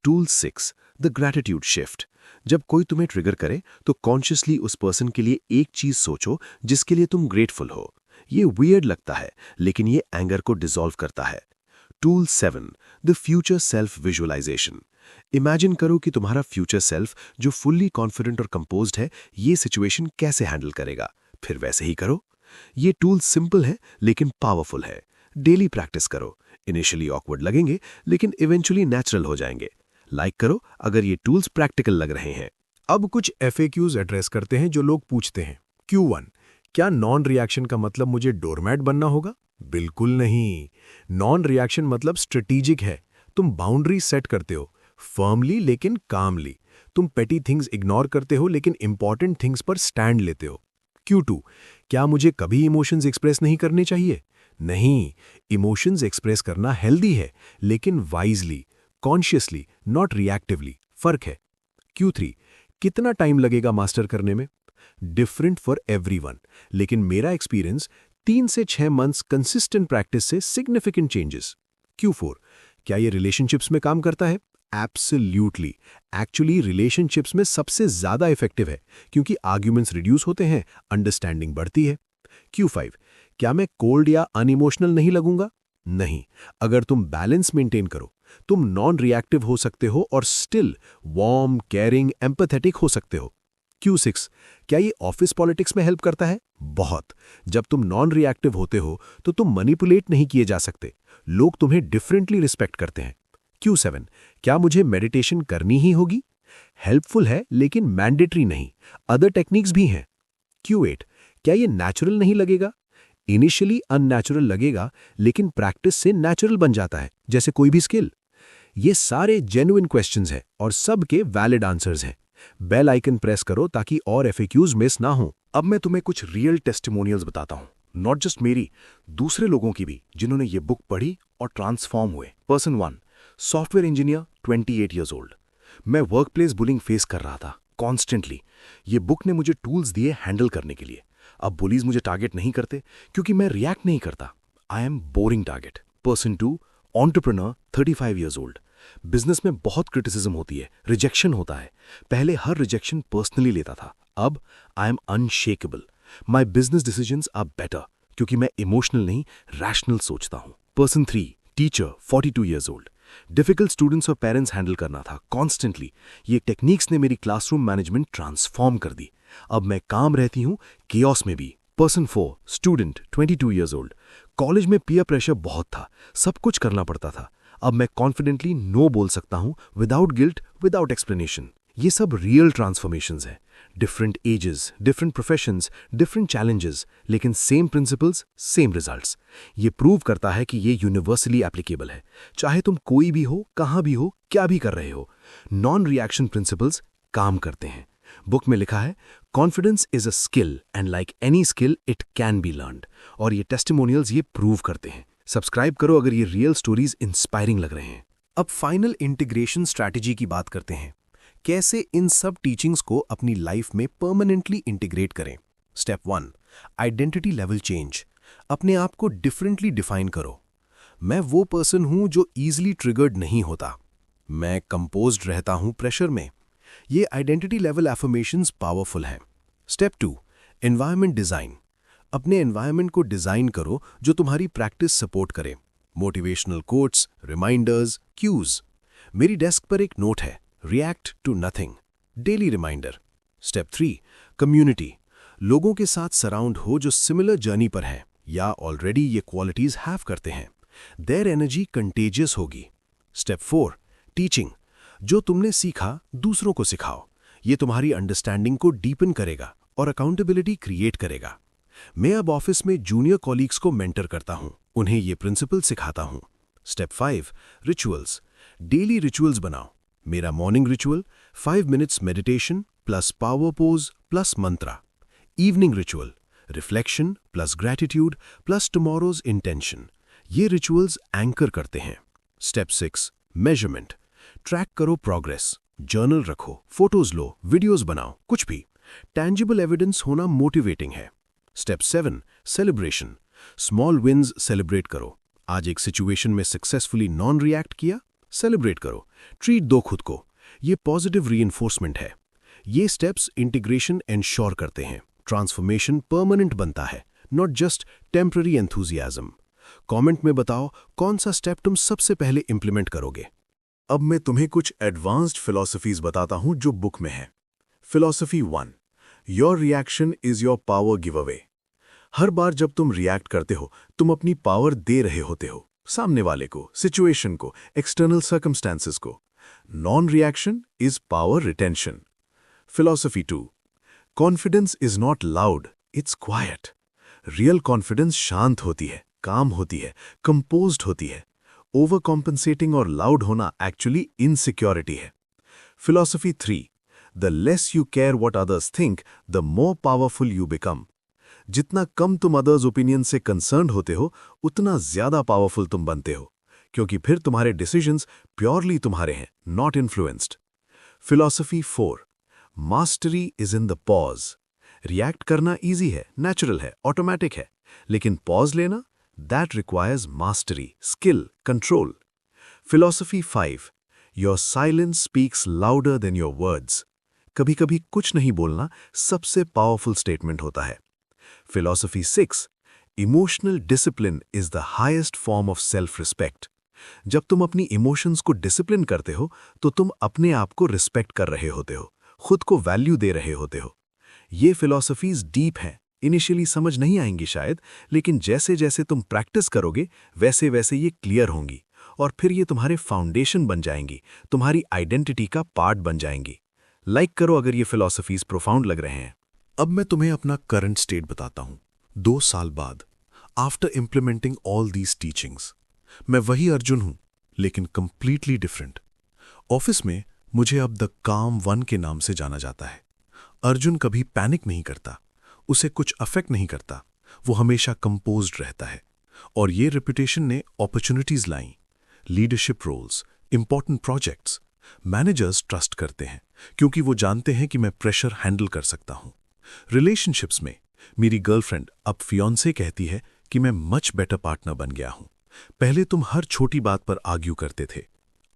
Tool 6, the gratitude shift. जब कोई तुम्हें ट्रिगर करे तो कॉन्शियसली उस पर्सन के लिए एक चीज सोचो जिसके लिए तुम ग्रेटफुल हो। ये वियर्ड लगता है, लेकिन ये एंगर को डिसॉल्व करता है। Tool 7, the future self visualisation. Imagine करो कि तुम्हारा फ्यूचर सेल्फ जो फुल्ली कॉन्फिडेंट और कंपोज्ड है, ये सिचुएशन कैसे हैंडल करेगा, फिर वैसे ही करो। ये टूल सिंपल है लेकिन पावरफुल है। डेली प्रैक्टिस करो। इनिशियली ऑकवर्ड लगेंगे, लेकिन इवेंचुअली नेचुरल हो जाएंगे। लाइक करो अगर ये टूल्स प्रैक्टिकल लग रहे हैं। अब कुछ FAQs एड्रेस करते हैं जो लोग पूछते हैं। Q1, क्या नॉन रिएक्शन का मतलब मुझे डोरमैट बनना होगा? बिल्कुल नहीं। नॉन रिएक्शन मतलब स्ट्रेटेजिक है। तुम बाउंड्री सेट करते हो, फर्मली लेकिन कामली। तुम पेटी थिंग्स इग्नोर करते हो लेकिन इंपॉर्टेंट थिंग्स पर स्टैंड लेते हो। Q2, क्या मुझे कभी इमोशंस एक्सप्रेस नहीं करने चाहिए? नहीं, इमोशंस एक्सप्रेस करना हेल्दी है, लेकिन वाइजली, कॉन्शियसली, नॉट रिएक्टिवली। फर्क है। Q3, कितना टाइम लगेगा मास्टर करने में? डिफरेंट फॉर एवरीवन, लेकिन मेरा एक्सपीरियंस 3 से 6 मंथ्स कंसिस्टेंट प्रैक्टिस से सिग्निफिकेंट चेंजेस। Q4, क्या ये रिलेशनशिप्स में काम करता है? एब्सोल्यूटली। एक्चुअली रिलेशनशिप्स में सबसे ज्यादा इफेक्टिव है, क्योंकि आर्ग्यूमेंट्स रिड्यूस होते हैं, अंडरस्टैंडिंग बढ़ती है। Q5, क्या मैं कोल्ड या अनइमोशनल नहीं लगूंगा? नहीं, अगर तुम बैलेंस मेंटेन करो, तुम नॉन रिएक्टिव हो सकते हो और स्टिल वार्म, केयरिंग, एम्पैथेटिक हो सकते हो। Q6, क्या ये ऑफिस पॉलिटिक्स में हेल्प करता है? बहुत। जब तुम नॉन रिएक्टिव होते हो तो तुम मैनिपुलेट नहीं किए जा सकते, लोग तुम्हें डिफरेंटली रिस्पेक्ट करते हैं। Q7, क्या मुझे मेडिटेशन करनी ही होगी? हेल्पफुल है लेकिन मैंडेटरी नहीं, अदर टेक्निक्स भी हैं। Q8, क्या ये नेचुरल नहीं लगेगा? इनिशियली अननेचुरल लगेगा, लेकिन प्रैक्टिस से नेचुरल बन जाता है, जैसे कोई भी स्किल। ये सारे जेन्युइन क्वेश्चंस हैं और सबके वैलिड आंसर्स हैं। बेल आइकन प्रेस करो ताकि और FAQs मिस ना हो। अब मैं तुम्हें कुछ रियल टेस्टिमोनियल्स बताता हूँ, नॉट जस्ट मेरी, दूसरे लोगों की भी जिन्होंने ये बुक पढ़ी और ट्रांसफॉर्म हुए। Person 1, software engineer, 28 years old। मैं वर्क प्लेस बुलिंग फेस कर रहा था कॉन्स्टेंटली। ये बुक ने मुझे टूल्स दिए हैंडल करने के लिए। अब बुलीज मुझे टारगेट नहीं करते क्योंकि मैं रिएक्ट नहीं करता। I am boring target. Person 2, entrepreneur, 35 years old. Business में बहुत क्रिटिसिज्म होती है, रिजेक्शन होता है। पहले हर रिजेक्शन पर्सनली लेता था, अब I am unshakeable. My business decisions are better क्योंकि मैं इमोशनल नहीं, रैशनल सोचता हूं। Person 3, teacher, 42 years old. Difficult students और पेरेंट्स हैंडल करना था कॉन्स्टेंटली। ये टेक्निक्स ने मेरी क्लासरूम मैनेजमेंट ट्रांसफॉर्म कर दी। अब मैं काम रहती हूं केओस में भी। Person 4, student, 22 years old. College में पीयर प्रेशर बहुत था, सब कुछ करना पड़ता था। अब मैं कॉन्फिडेंटली नो बोल सकता हूं विदाउट गिल्ट, विदाउट एक्सप्लेनेशन। ये सब रियल ट्रांसफॉर्मेशंस हैं। Different ages, different professions, different challenges, लेकिन सेम प्रिंसिपल्स, सेम रिजल्ट्स। ये प्रूव करता है कि ये यूनिवर्सली एप्लीकेबल है, चाहे तुम कोई भी हो, कहां भी हो, क्या भी कर रहे हो। नॉन रिएक्शन प्रिंसिपल्स काम करते हैं। बुक में लिखा है, confidence is a skill and like any skill it can be learned. और ये टेस्टिमोनियल्स ये प्रूव करते हैं। सब्सक्राइब करो अगर ये रियल स्टोरीज इंस्पायरिंग लग रहे हैं। अब फाइनल इंटीग्रेशन स्ट्रैटेजी की बात करते हैं। कैसे इन सब टीचिंग्स को अपनी लाइफ में परमानेंटली इंटीग्रेट करें। Step 1, identity level change. अपने आप को डिफरेंटली डिफाइन करो। मैं वो पर्सन हूं जो ईजिली ट्रिगर्ड नहीं होता। मैं कंपोज्ड रहता हूं प्रेशर में। ये आइडेंटिटी लेवल एफर्मेशंस पावरफुल हैं। Step 2, environment design. अपने एनवायरनमेंट को डिजाइन करो जो तुम्हारी प्रैक्टिस सपोर्ट करे। Motivational quotes, reminders, cues. मेरी डेस्क पर एक नोट है, react to nothing, daily reminder. Step 3, community. लोगों के साथ सराउंड हो जो सिमिलर जर्नी पर हैं या ऑलरेडी ये क्वालिटीज हैव करते हैं। देयर एनर्जी कंटेजियस होगी। Step 4, teaching. जो तुमने सीखा दूसरों को सिखाओ। ये तुम्हारी अंडरस्टैंडिंग को डीपन करेगा और अकाउंटेबिलिटी क्रिएट करेगा। मैं अब ऑफिस में जूनियर कॉलीग्स को मेंटर करता हूं, उन्हें ये प्रिंसिपल सिखाता हूं। Step 5, rituals. डेली रिचुअल्स बनाओ। मेरा morning ritual 5 minutes meditation plus power pose plus mantra. Evening ritual reflection plus gratitude plus tomorrow's intention. ये रिचुअल्स एंकर करते हैं। Step 6, measurement. ट्रैक करो प्रोग्रेस। जर्नल रखो, फोटोज लो, वीडियोस बनाओ, कुछ भी। टैंजिबल एविडेंस होना मोटिवेटिंग है। Step 7, celebration. Small wins celebrate करो। आज एक सिचुएशन में सक्सेसफुली नॉन रिएक्ट किया, सेलिब्रेट करो। ट्रीट दो खुद को। ये पॉजिटिव रीइंफोर्समेंट है। ये स्टेप्स इंटीग्रेशन एंश्योर करते हैं। ट्रांसफॉर्मेशन परमानेंट बनता है, not just temporary enthusiasm. Comment में बताओ कौन सा स्टेप तुम सबसे पहले इंप्लीमेंट करोगे। अब मैं तुम्हें कुछ एडवांस्ड फिलॉसफीज बताता हूं जो बुक में है। Philosophy 1, your reaction is your power give away. हर बार जब तुम रिएक्ट करते हो तुम अपनी पावर दे रहे होते हो, सामने वाले को, सिचुएशन को, एक्सटर्नल सर्कमस्टेंसेस को। Non reaction is power retention. Philosophy 2, confidence is not loud, it's quite. Real confidence शांत होती है, काम होती है, कंपोज्ड होती है। ओवर कॉम्पनसेटिंग और लाउड होना एक्चुअली इनसिक्योरिटी है। Philosophy 3, the less you care what others think the more powerful you become. जितना कम तुम अदर्स ओपिनियन से कंसर्न्ड होते हो उतना ज्यादा पावरफुल तुम बनते हो, क्योंकि फिर तुम्हारे डिसीजंस प्योरली तुम्हारे हैं, not influenced. Philosophy 4, mastery is in the pause. React करना इजी है, नेचुरल है, ऑटोमेटिक है, लेकिन पॉज लेना that requires mastery, skill, control. Philosophy 5, your silence speaks louder than your words. कभी कभी कुछ नहीं बोलना सबसे पावरफुल स्टेटमेंट होता है। Philosophy 6, emotional discipline is the highest form of self respect. जब तुम अपनी इमोशंस को डिसिप्लिन करते हो तो तुम अपने आप को रिस्पेक्ट कर रहे होते हो, खुद को वैल्यू दे रहे होते हो। ये फिलॉसफीज डीप हैं, इनिशियली समझ नहीं आएंगी शायद, लेकिन जैसे जैसे तुम प्रैक्टिस करोगे वैसे वैसे ये क्लियर होंगी और फिर ये तुम्हारे फाउंडेशन बन जाएंगी, तुम्हारी आइडेंटिटी का पार्ट बन जाएंगी। लाइक करो अगर ये फिलॉसफीज प्रोफाउंड लग रहे हैं। अब मैं तुम्हें अपना करंट स्टेट बताता हूं। 2 साल बाद, after implementing all these teachings, मैं वही अर्जुन हूं लेकिन कंप्लीटली डिफरेंट। ऑफिस में मुझे अब द काम वन के नाम से जाना जाता है। अर्जुन कभी पैनिक नहीं करता, उसे कुछ अफेक्ट नहीं करता, वो हमेशा कंपोज्ड रहता है। और ये रेपुटेशन ने अपॉर्चुनिटीज लाई, leadership roles, important projects. Managers trust करते हैं क्योंकि वो जानते हैं कि मैं प्रेशर हैंडल कर सकता हूं। रिलेशनशिप्स में मेरी गर्लफ्रेंड अब फियोंसे कहती है कि मैं मच बेटर पार्टनर बन गया हूं। पहले तुम हर छोटी बात पर आर्ग्यू करते थे,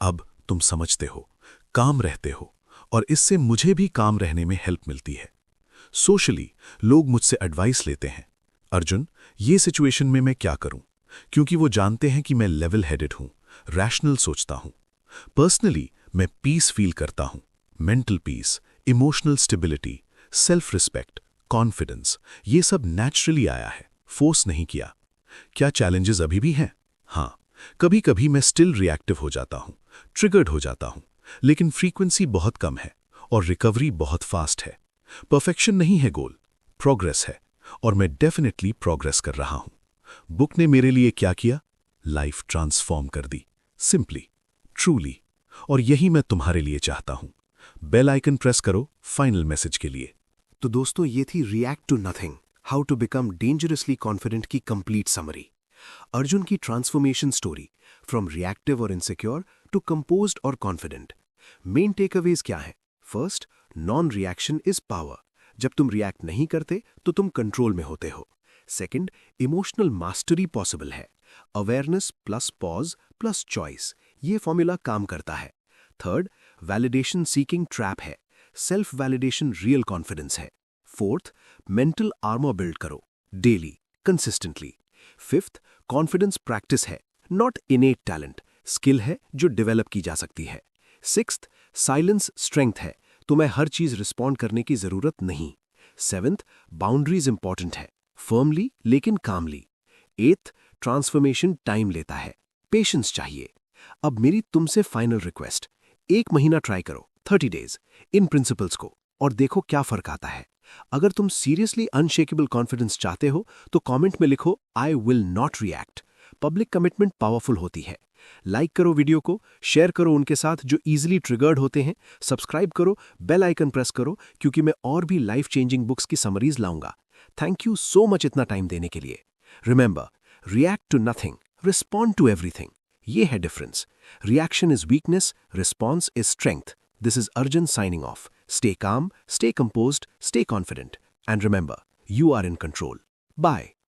अब तुम समझते हो, काम रहते हो, और इससे मुझे भी काम रहने में हेल्प मिलती है। सोशली लोग मुझसे एडवाइस लेते हैं, अर्जुन ये सिचुएशन में मैं क्या करूं, क्योंकि वो जानते हैं कि मैं लेवल हेडेड हूं, रैशनल सोचता हूं। पर्सनली मैं पीस फील करता हूं, mental peace, emotional stability, self respect, confidence, ये सब नेचुरली आया है, फोर्स नहीं किया। क्या चैलेंजेस अभी भी हैं? हाँ, कभी कभी मैं स्टिल रिएक्टिव हो जाता हूं, ट्रिगर्ड हो जाता हूं, लेकिन फ्रीक्वेंसी बहुत कम है और रिकवरी बहुत फास्ट है। परफेक्शन नहीं है गोल, प्रोग्रेस है, और मैं डेफिनेटली प्रोग्रेस कर रहा हूं। बुक ने मेरे लिए क्या किया? लाइफ ट्रांसफॉर्म कर दी, सिंपली, ट्रूली, और यही मैं तुम्हारे लिए चाहता हूं। बेल आइकन प्रेस करो फाइनल मैसेज के लिए। तो दोस्तों, ये थी react to nothing, how to become dangerously confident की कंप्लीट समरी। अर्जुन की ट्रांसफॉर्मेशन स्टोरी, फ्रॉम रिएक्टिव और इनसिक्योर टू कंपोज्ड और कॉन्फिडेंट। मेन टेकअवेज क्या है? First, non reaction is power. जब तुम रिएक्ट नहीं करते तो तुम कंट्रोल में होते हो। सेकंड, इमोशनल मास्टरी पॉसिबल है। Awareness plus pause plus choice, ये फॉर्मूला काम करता है। थर्ड, वैलिडेशन सीकिंग ट्रैप है। सेल्फ वैलिडेशन रियल कॉन्फिडेंस है। फोर्थ, मेंटल आर्मर बिल्ड करो daily, consistently. Fifth, confidence practice है, नॉट इनेट टैलेंट, स्किल है जो डेवलप की जा सकती है। सिक्स्थ, साइलेंस स्ट्रेंथ है, तुम्हें हर चीज रिस्पॉन्ड करने की जरूरत नहीं। सेवेंथ, बाउंड्रीज इंपॉर्टेंट है, फर्मली लेकिन कामली। एथ, ट्रांसफॉर्मेशन टाइम लेता है, पेशेंस चाहिए। अब मेरी तुमसे फाइनल रिक्वेस्ट, 1 महीना ट्राई करो, 30 डेज, इन प्रिंसिपल्स को, और देखो क्या फर्क आता है। अगर तुम सीरियसली अनशेकेबल कॉन्फिडेंस चाहते हो तो कमेंट में लिखो I will not react. Public commitment powerful होती है। लाइक करो वीडियो को, शेयर करो उनके साथ जो इजीली ट्रिगर्ड होते हैं, सब्सक्राइब करो, बेल आइकन प्रेस करो, क्योंकि मैं और भी लाइफ चेंजिंग बुक्स की समरीज लाऊंगा। थैंक यू सो मच इतना टाइम देने के लिए। Remember, react to nothing, respond to everything, ये है difference. Reaction is weakness, response is strength. This is Arjun signing off. Stay calm, stay composed, stay confident. And remember, you are in control. Bye.